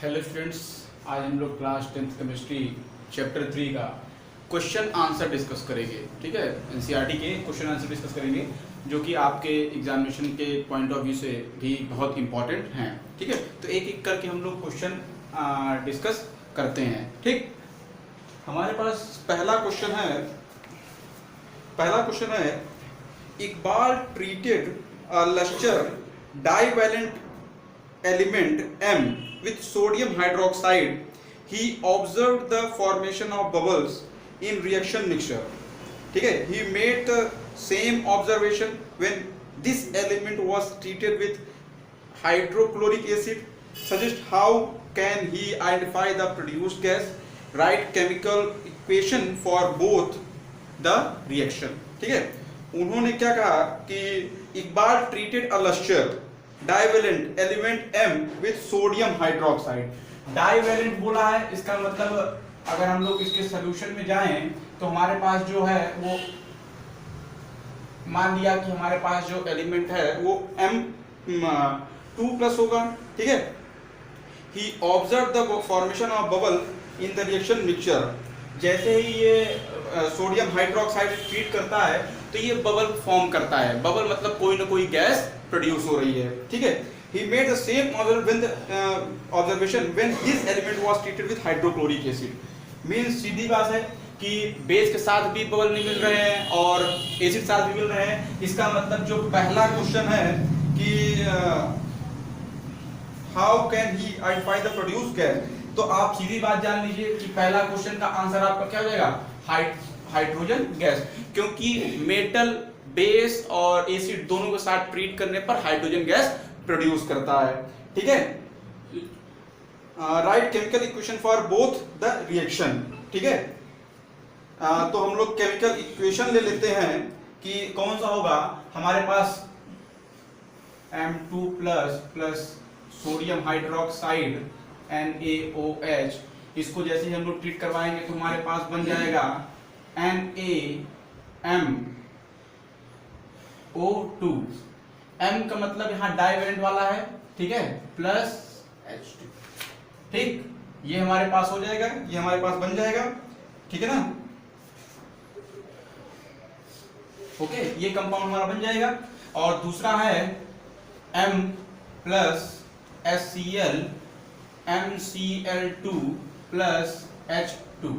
Hello students, आज हम लोग क्लास 10th केमिस्ट्री चैप्टर 3 का क्वेश्चन आंसर डिस्कस करेंगे। ठीक है, एनसीईआरटी के क्वेश्चन आंसर डिस्कस करेंगे जो कि आपके एग्जामिनेशन के पॉइंट ऑफ व्यू से भी बहुत इंपॉर्टेंट हैं। ठीक है, तो एक एक करके हम लोग क्वेश्चन डिस्कस करते हैं। ठीक, हमारे पास पहला क्वेश्चन है Iqbal treated a luster divalent element M with sodium hydroxide. He observed the formation of bubbles in reaction mixture. ठीक है, he made the same observation when this element was treated with hydrochloric acid. Suggest how can he identify the produced gas? Write chemical equation for both the reaction. ठीक है, उन्होंने क्या कहा कि इकबाल treated a lustre divalent element M with sodium hydroxide. Divalent बोला है, इसका मतलब अगर हम लोग इसके सोल्यूशन में जाएं तो हमारे पास जो है वो मान लिया कि हमारे पास जो एलिमेंट है वो M2+ होगा। ठीक है, he observe the formation of bubble in the reaction mixture. जैसे ही ये सोडियम हाइड्रोक्साइड ट्रीट करता है तो ये बबल फॉर्म करता है। बबल मतलब कोई ना कोई गैस प्रोड्यूस हो रही है। ठीक है, he made the same observation when this element was treated with hydrochloric acid. Means सीधी बात है कि बेस के साथ भी बबल नहीं मिल रहे हैं और एसिड साथ भी मिल रहे हैं। इसका मतलब जो पहला क्वेश्चन है कि how can he identify the produced gas, तो आप सीधी बात जान लीजिए कि पहला क्वेश्चन का आंसर आपका क्या हो जाएगा, हाइड्रोजन गैस। क्योंकि मेटल बेस और एसिड दोनों के साथ ट्रीट करने पर हाइड्रोजन गैस प्रोड्यूस करता है। ठीक है, right chemical equation for both the reaction. ठीक है, तो हम लोग केमिकल इक्वेशन ले लेते हैं कि कौन सा होगा। हमारे पास M2+ सोडियम हाइड्रोक्साइड NaOH, इसको जैसे ही हम लोग ट्रीट करवाएंगे तो हमारे पास बन जाएगा NaMO2। M का मतलब यहाँ डाइवेलेंट वाला है, ठीक है, प्लस H2। ठीक, ये हमारे पास हो जाएगा, ये हमारे पास बन जाएगा। ठीक है ना, ओके, ये कंपाउंड हमारा बन जाएगा। और दूसरा है M plus HCl MCl2 plus H2।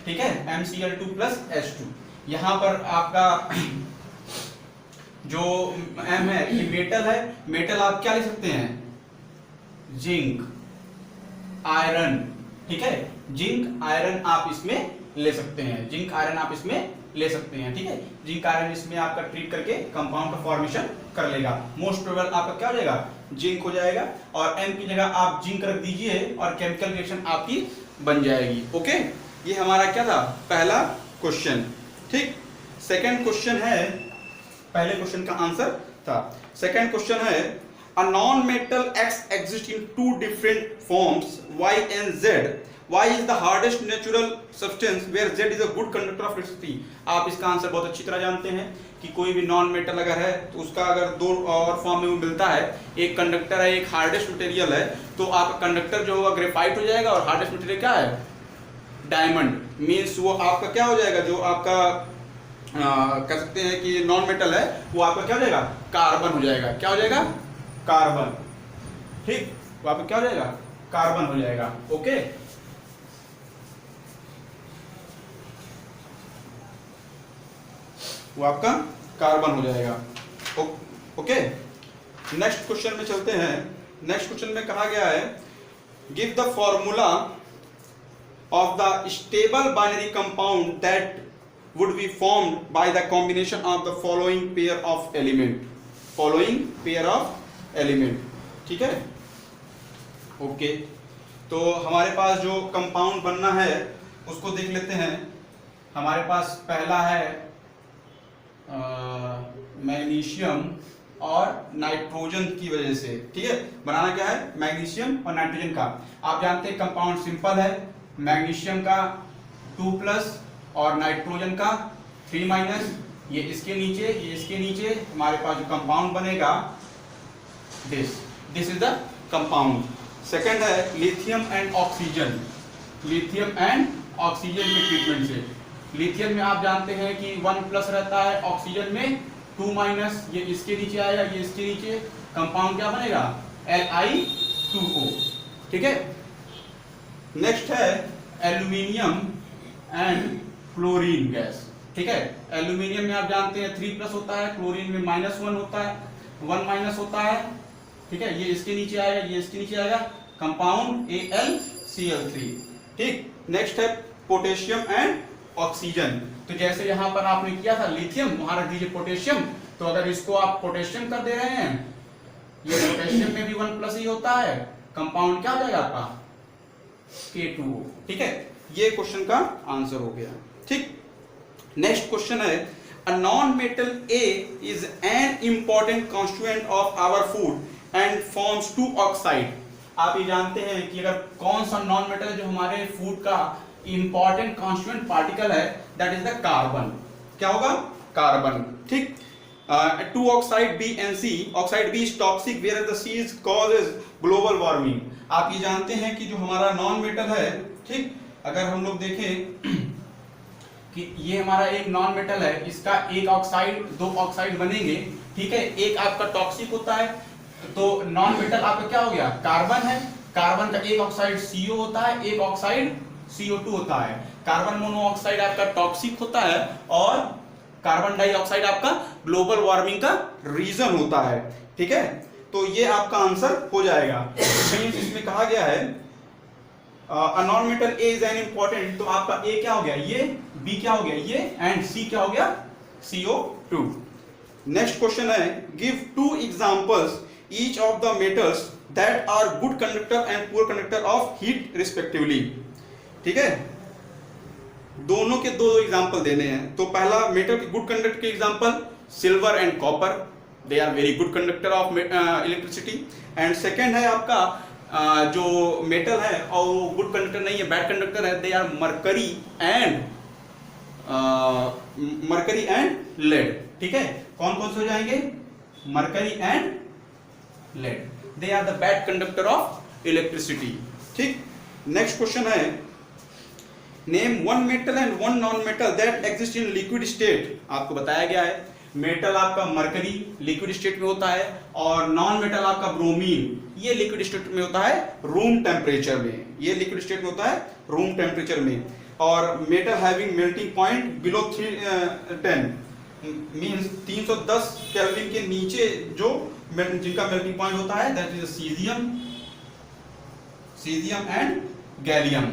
ठीक है, MCl2 प्लस H2। यहां पर आपका जो M है ये मेटल है। मेटल आप क्या ले सकते हैं, जिंक, आयरन। ठीक है, जिंक आयरन आप इसमें ले सकते हैं, जिंक आयरन आप इसमें ले सकते हैं। ठीक है, जिंक आयरन इसमें आपका ट्रीट करके कंपाउंड का फॉर्मेशन कर लेगा। मोस्ट प्रोबेबल आपका क्या हो जाएगा, जिंक हो जाएगा। और M की जगह आप जिंक रख दीजिए और केमिकल रिएक्शन आपकी बन जाएगी। ओके, ये हमारा क्या था, पहला क्वेश्चन। ठीक, सेकंड क्वेश्चन है, पहले क्वेश्चन का आंसर था। सेकंड क्वेश्चन है a non metal X exists in two different forms Y and Z. Y is the hardest natural substance where Z is a good conductor of electricity. आप इसका answer बहुत अच्छी तरह जानते हैं कि कोई भी नॉन मेटल अगर है तो उसका अगर दो और फॉर्म में मिलता है, एक कंडक्टर है एक हार्डेस्ट मटेरियल है, तो आपका कंडक्टर जो होगा ग्रेफाइट हो जाएगा और हार्डेस्ट मटेरियल क्या है, डायमंड। मीन्स वो आपका क्या हो जाएगा, जो आपका कह सकते हैं कि नॉन मेटल है वो आपका क्या हो जाएगा, कार्बन हो जाएगा। क्या हो जाएगा, कार्बन। ठीक, वो आपका क्या हो जाएगा, कार्बन हो जाएगा। ओके, वो आपका कार्बन हो जाएगा। ओके, नेक्स्ट क्वेश्चन में चलते हैं। नेक्स्ट क्वेश्चन में कहा गया है give the formula of the stable binary compound that would be formed by the combination of the following pair of element. Following pair of element. ठीक है, ओके, तो हमारे पास जो कंपाउंड बनना है उसको देख लेते हैं। हमारे पास पहला है मैग्नीशियम और नाइट्रोजन की वजह से। ठीक है, बनाना क्या है, मैग्नीशियम और नाइट्रोजन का। आप जानते हैं कंपाउंड सिंपल है, मैग्नीशियम का 2+ और नाइट्रोजन का 3-। ये इसके नीचे, ये इसके नीचे हमारे पास जो कंपाउंड बनेगा, this is the compound. Second है lithium and oxygen, lithium and oxygen के ट्रीटमेंट से। लिथियम में आप जानते हैं कि 1+ रहता है, ऑक्सीजन में 2-, ये इसके नीचे आएगा, ये इसके नीचे, कंपाउंड क्या बनेगा Li2O, ठीक है। नेक्स्ट है एल्यूमिनियम एंड क्लोरीन गैस, ठीक है। एल्यूमिनियम में आप जानते हैं 3+ होता है, क्लोरीन में -1 होता है, 1- होता है, ठीक है। ये इसके नीचे आएगा, ये इसके नीचे आएगा, कंपाउंड AlCl3, ठीक। नेक्स्ट है पोटेशियम एंड ऑक्सीजन। तो जैसे यहां पर आपने किया था लिथियम, वहां रख दीजिए पोटेशियम। तो अगर इसको आप पोटेशियम कर दे रहे हैं, ये पोटेशियम में भी 1+ ही होता है, कंपाउंड क्या हो जाएगा आपका K2O, ठीक है। ये क्वेश्चन का आंसर हो गया, ठीक। नेक्स्ट क्वेश्चन है a non metal A is an important constituent of our food and forms 2 oxide। आप ये जानते हैं कि अगर कौन सा नॉन मेटल जो हमारे फूड का इंपॉर्टेंट कॉन्स्टिट्यूएंट पार्टिकल है, दैट इज द कार्बन। क्या होगा कार्बन, ठीक। 2 oxide B and C, oxide B is toxic whereas the C is causes global warming। आप ये जानते हैं कि जो हमारा नॉन मेटल है, ठीक, अगर हम लोग देखें कि ये हमारा एक नॉन मेटल है, इसका एक ऑक्साइड 2 ऑक्साइड बनेंगे, ठीक है। एक आपका टॉक्सिक होता है, तो नॉन मेटल आपका क्या हो गया कार्बन है, कार्बन का एक ऑक्साइड CO होता है, एक ऑक्साइड CO2 होता है। कार्बन मोनोऑक्साइड आपका टॉक्सिक होता है और कार्बन डाइऑक्साइड आपका ग्लोबल वार्मिंग का रीजन होता है, ठीक है। तो ये आपका आंसर हो जाएगा। मींस इसमें कहा गया है non metal A is an important, तो आपका A क्या हो गया, ये B क्या हो गया, ये एंड C क्या हो गया CO2। नेक्स्ट क्वेश्चन है give 2 examples each of the metals that are good conductor and poor conductor of heat respectively, ठीक है। दोनों के 2 एग्जांपल देने हैं। तो पहला मेटल के गुड कंडक्टर के example silver and copper, they are very good conductor of electricity. And second है आपका जो मेटल है और वो गुड कंडक्टर नहीं है, बैड कंडक्टर है, they are mercury and lead, ठीक है। कौन कौन से हो जाएंगे, mercury and lead, they are the bad conductor of electricity, ठीक। नेक्स्ट क्वेश्चन है name 1 metal and 1 non metal that exist in liquid state. आपको बताया गया है मेटल आपका मरकरी लिक्विड स्टेट में होता है और नॉन मेटल आपका ब्रोमीन, ये लिक्विड स्टेट में होता है रूम टेम्परेचर में, ये लिक्विड स्टेट में होता है रूम टेम्परेचर में। और metal having melting point below 310 means 310 kelvin के नीचे जो जिनका मेल्टिंग पॉइंट होता है, that is caesium and gallium.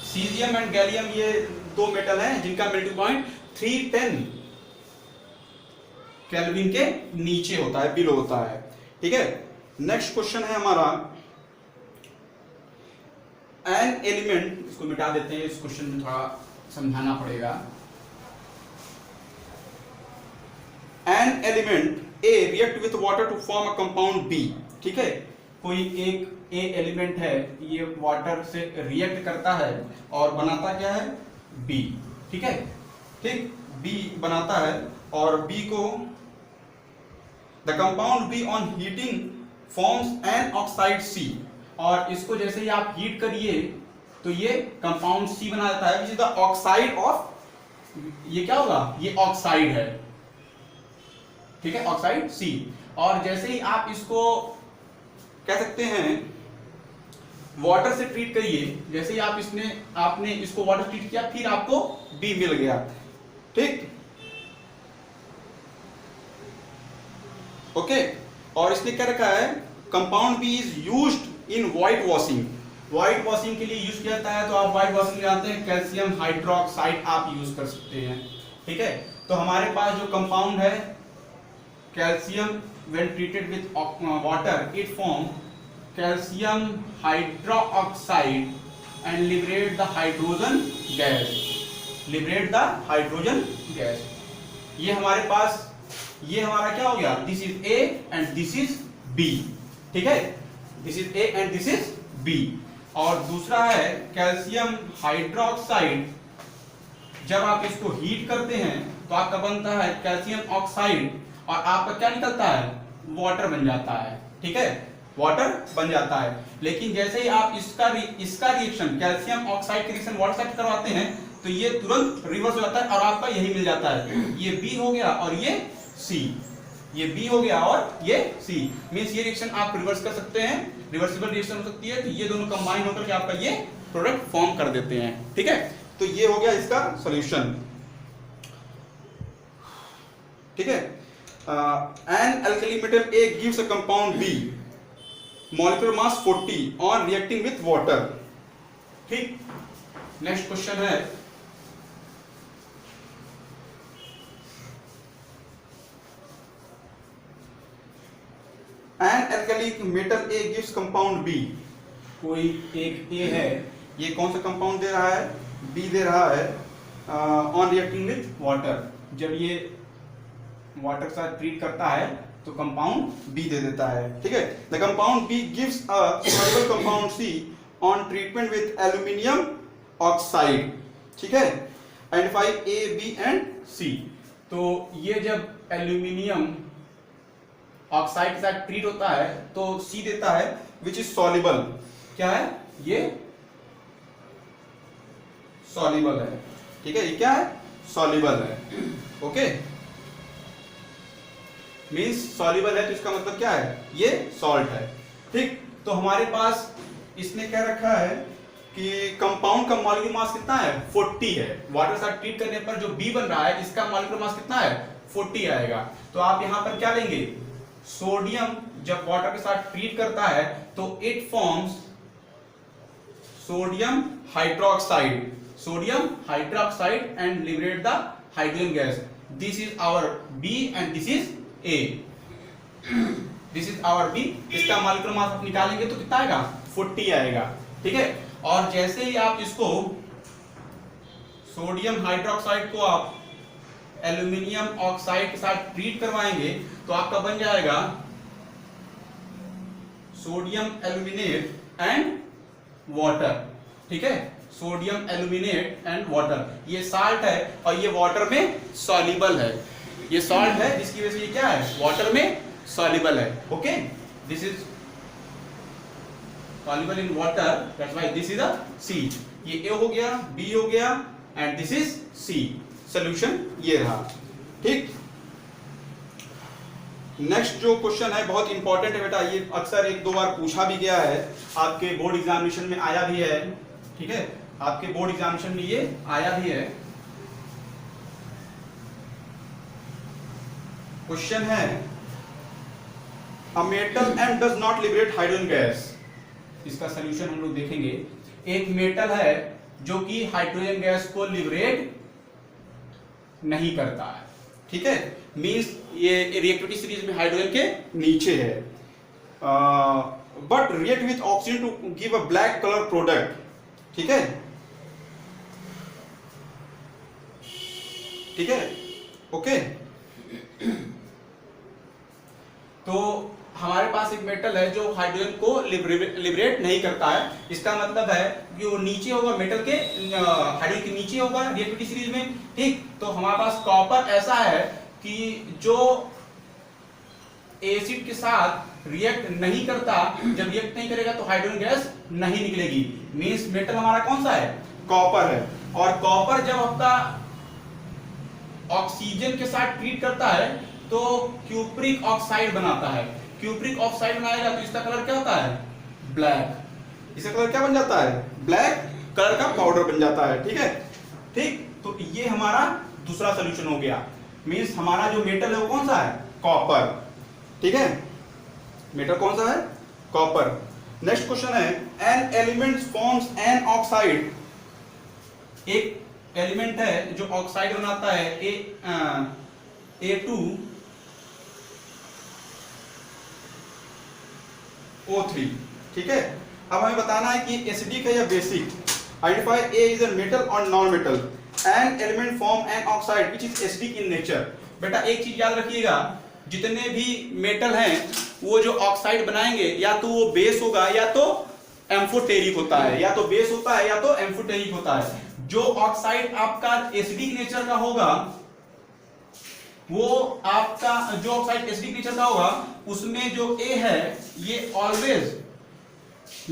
Caesium and gallium ये 2 मेटल हैं जिनका मेल्टिंग पॉइंट 310 केल्विन के नीचे होता है, बिलो होता है, ठीक है। नेक्स्ट क्वेश्चन है हमारा एन एलिमेंट, इसको मिटा देते हैं, इस क्वेश्चन में थोड़ा समझाना पड़ेगा। An element A react with water to form a compound B, ठीक है। कोई एक ए एलिमेंट है, ये वाटर से रिएक्ट करता है और बनाता क्या है बी, ठीक है, ठीक। बी बनाता है और बी को the compound B on heating forms an oxide C, और इसको जैसे ही आप हीट करिए तो ये कंपाउंड सी बना देता है, which is the oxide of, ये क्या होगा, ये ऑक्साइड है, ठीक है, ऑक्साइड सी। और जैसे ही आप इसको कह सकते हैं वाटर से ट्रीट करिए, जैसे ही आपने इसको वाटर ट्रीट किया, फिर आपको बी मिल गया, ठीक, ओके। और इसने क्या रखा है compound B is used in white washing, white washing के लिए यूज किया जाता है। तो आप व्हाइट वॉशिंग जानते हैं, कैल्शियम हाइड्रोक्साइड आप यूज कर सकते हैं, ठीक है। तो हमारे पास जो कंपाउंड है calcium, when treated with water it form calcium hydroxide and liberate the hydrogen gas, liberate the hydrogen gas. ये हमारे पास, ये हमारा क्या हो गया, this is A and this is B, ठीक है, this is A and this is B. और दूसरा है कैल्शियम हाइड्रोक्साइड जब आप इसको हीट करते हैं तो आपका बनता है कैल्शियम ऑक्साइड और आपका क्या निकलता है, वाटर बन जाता है। ठीक है, वाटर बन जाता है। लेकिन जैसे ही आप इसका रिएक्शन कैल्शियम ऑक्साइड के रिएक्शन वाटर साथ करवाते हैं तो ये तुरंत रिवर्स हो जाता है और आपका यही मिल जाता है, ये बी हो गया और ये सी, ये बी हो गया और ये सी। मींस ये रिएक्शन आप रिवर्स कर सकते हैं, रिवर्सिबल रिएक्शन हो सकती है। तो ये दोनों कंबाइन होकर के आपका ये प्रोडक्ट फॉर्म कर देते हैं। ठीक है, तो ये हो गया इसका सॉल्यूशन। ठीक है, an alkali metal A gives a compound B, molecular mass 40 on reacting with water. ठीक, नेक्स्ट क्वेश्चन है an alkali metal A gives compound B. कोई एक ए है, ये कौन सा कंपाउंड दे रहा है, बी दे रहा है ऑन रिएक्टिंग विथ वाटर। जब ये वाटर के साथ ट्रीट करता है तो कंपाउंड बी दे देता है। ठीक है, the compound B gives a soluble compound C on treatment with aluminium oxide. ठीक है, identify A B and C. तो ये जब एल्यूमिनियम ऑक्साइड के साथ ट्रीट होता है तो सी देता है विच इज सॉल्युबल। क्या है, ये सॉल्युबल है। ठीक है, ये क्या है, सॉल्युबल है। ओके, मींस सॉल्युबल है तो इसका मतलब क्या है, ये सॉल्ट है। ठीक, तो हमारे पास इसने क्या रखा है कि कंपाउंड का मॉलिक्यूलर मास कितना है, 40 है। वाटर के साथ ट्रीट करने पर जो बी बन रहा है इसका मॉलिक्यूलर मास कितना है, 40 आएगा। तो आप यहां पर क्या लेंगे, सोडियम जब वाटर के साथ ट्रीट करता है तो it forms sodium hydroxide, sodium hydroxide and liberate the hydrogen gas. This is our B and this is A, this is our B. इसका मॉलिक्यूलर मास आप निकालेंगे तो कितना आएगा, 40 आएगा। ठीक है, और जैसे ही आप इसको सोडियम हाइड्रोक्साइड को आप एल्यूमिनियम ऑक्साइड के साथ ट्रीट करवाएंगे तो आपका बन जाएगा सोडियम एल्यूमिनेट एंड वाटर। ठीक है, सोडियम एल्यूमिनेट एंड वाटर, ये साल्ट है और ये वाटर में सॉल्युबल है। ये सॉल्ट है जिसकी वजह से ये क्या है, वाटर में सॉल्युबल है। Okay, this is soluble in water, that's why this is a C। ये A हो गया, B हो गया and this is C। Solution ये रहा। ठीक, नेक्स्ट जो क्वेश्चन है बहुत इंपॉर्टेंट है बेटा, ये अक्सर एक दो बार पूछा भी गया है, आपके बोर्ड एग्जामिनेशन में आया भी है। ठीक है, आपके बोर्ड एग्जामिनेशन में ये आया भी है। क्वेश्चन है a metal and does not liberate hydrogen gas. इसका सलूशन हम लोग देखेंगे। एक मेटल है जो कि हाइड्रोजन गैस को लिबरेट नहीं करता है। ठीक है, मींस ये रिएक्टिविटी सीरीज में हाइड्रोजन के नीचे है, but react with oxygen to give a black colour product. ठीक है, ठीक है, ओके। तो हमारे पास एक मेटल है जो हाइड्रोजन को लिबरेट नहीं करता है। इसका मतलब है कि वो नीचे होगा, मेटल के हाइड्रोजन के नीचे होगा रिएक्टिविटी सीरीज में। ठीक, तो हमारे पास कॉपर ऐसा है कि जो एसिड के साथ रिएक्ट नहीं करता, जब रिएक्ट नहीं करेगा तो हाइड्रोजन गैस नहीं निकलेगी। मींस मेटल हमारा कौन सा है, कॉपर है। और कॉपर जब आपका ऑक्सीजन के साथ ट्रीट करता है तो क्यूप्रिक ऑक्साइड बनाता है। क्यूप्रिक ऑक्साइड बनाएगा तो इसका कलर क्या होता है, ब्लैक। इसका कलर क्या बन जाता है, ब्लैक कलर का पाउडर बन जाता है। ठीक है, ठीक, तो ये हमारा दूसरा सॉल्यूशन हो गया। मींस हमारा जो मेटल है वो कौन सा है, कॉपर। ठीक है, मेटल कौन सा है, कॉपर। नेक्स्ट क्वेश्चन है an element forms an oxide. एक एलिमेंट है जो ऑक्साइड बनाता है A2O3। ठीक है, अब हमें बताना है कि एसिडिक है या basic. Identify A is a metal और non metal. An element form an oxide which is acidic in nature. बेटा एक चीज याद रखिएगा, जितने भी मेटल हैं वो जो ऑक्साइड बनाएंगे या तो वो बेस होगा या तो एम्फोटेरिक होता है, या तो बेस होता है या तो एम्फोटेरिक होता है। जो ऑक्साइड आपका एसिडिक नेचर का होगा, वो आपका जो ऑक्साइड एसिडिक नेचर का होगा उसमें जो ए है ये ऑलवेज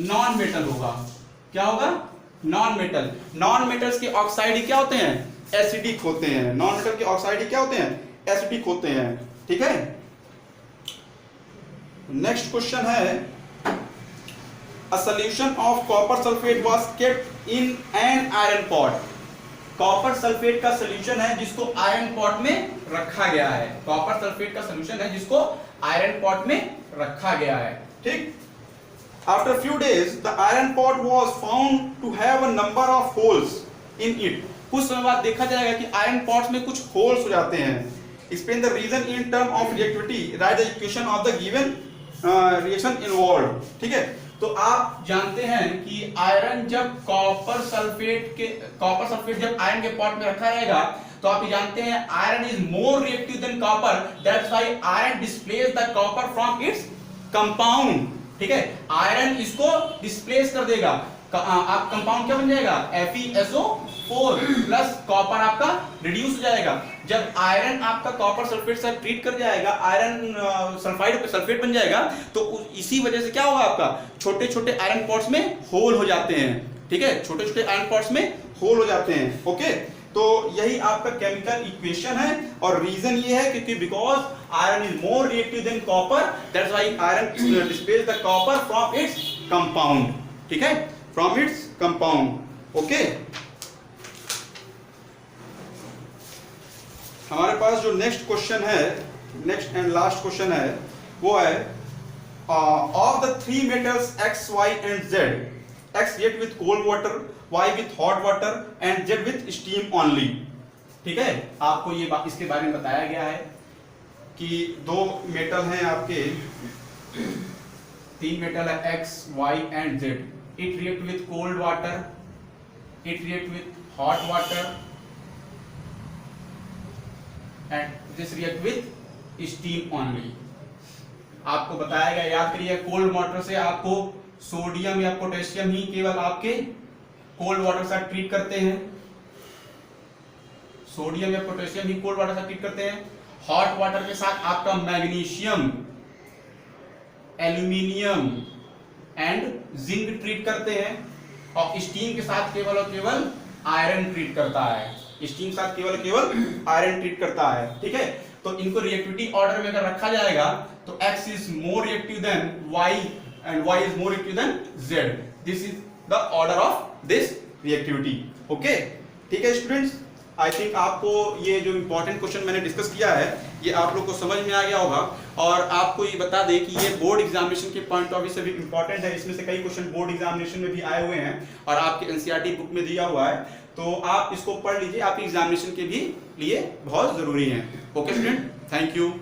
नॉन मेटल होगा। क्या होगा? Non metal. नॉन मेटल्स के ऑक्साइड क्या होते हैं? एसिडिक होते हैं। नॉन मेटल के ऑक्साइड क्या होते हैं? एसिडिक होते हैं। ठीक है। नेक्स्ट क्वेश्चन है, A solution of copper sulfate was kept in an iron pot. Copper sulphate का सॉल्यूशन है जिसको आयरन पॉट में रखा गया है। कॉपर सल्फेट का सॉल्यूशन है जिसको आयरन पॉट में रखा गया है। ठीक। After few days, the iron pot was found to have a number of holes in it. कुछ समय बाद देखा जाएगा कि आयरन पॉट्स में कुछ होल्स हो जाते हैं। Explain the reason in term of reactivity. Write the equation of the given reaction involved. ठीक है। तो आप जानते हैं कि आयरन जब कॉपर सल्फेट जब आयरन के पॉट में रखा रहेगा तो आप ये जानते हैं iron is more reactive than copper, that's why iron displace the copper from its compound. ठीक है। आयरन इसको डिस्प्लेस कर देगा। आप कंपाउंड क्या बन जाएगा? FeSO4 प्लस कॉपर आपका रिड्यूस हो जाएगा। जब आयरन आपका कॉपर सल्फेट से ट्रीट कर जाएगा, आयरन सल्फाइड सल्फेट बन जाएगा, तो इसी वजह से क्या होगा आपका छोटे छोटे आयरन पॉट्स में होल हो जाते हैं। ठीक है। छोटे छोटे आयरन पॉट्स में होल हो जाते हैं। ओके। तो यही आपका केमिकल इक्वेशन है और रीजन ये है क्योंकि because iron is more reactive than copper, that's why iron displace the copper from its compound. ठीक है। From its compound. ओके। हमारे पास जो नेक्स्ट क्वेश्चन है, नेक्स्ट एंड लास्ट क्वेश्चन है, वो है of the three metals X, Y and Z, X react with cold water, Y with hot water and Z with steam only. ठीक है। आपको ये इसके बारे में बताया गया है कि दो मेटल हैं आपके, तीन मेटल है X, Y and Z. It react with cold water, it react with hot water and this react with steam only. आपको बताया गया, याद करिए, कोल्ड वाटर से आपको सोडियम या पोटेशियम ही केवल आपके कोल्ड वाटर से ट्रीट करते हैं। सोडियम या पोटेशियम ही कोल्ड वाटर से ट्रीट करते हैं। हॉट वाटर के साथ आपका magnesium, aluminium and zinc treat करते हैं। और स्टीम के साथ केवल और केवल आयरन ट्रीट करता है। स्टीम के साथ केवल केवल आयरन ट्रीट करता है। ठीक है। तो इनको रिएक्टिविटी ऑर्डर में अगर रखा जाएगा तो X is more reactive than Y and Y is more reactive than Z. This is the order of this reactivity. Okay. ठीक है स्टूडेंट्स, आई थिंक आपको ये जो इंपॉर्टेंट क्वेश्चन मैंने डिस्कस किया है ये आप लोग को समझ में आ गया होगा। और आपको ये बता दें कि ये बोर्ड एग्जामिनेशन के पॉइंट ऑफ व्यू से भी इंपॉर्टेंट है। इसमें से कई क्वेश्चन बोर्ड एग्जामिनेशन में भी आए हुए हैं और आपके NCERT बुक में दिया हुआ है, तो आप इसको पढ़ लीजिए, आपके एग्जामिनेशन के भी लिए बहुत जरूरी है। Okay student, thank you.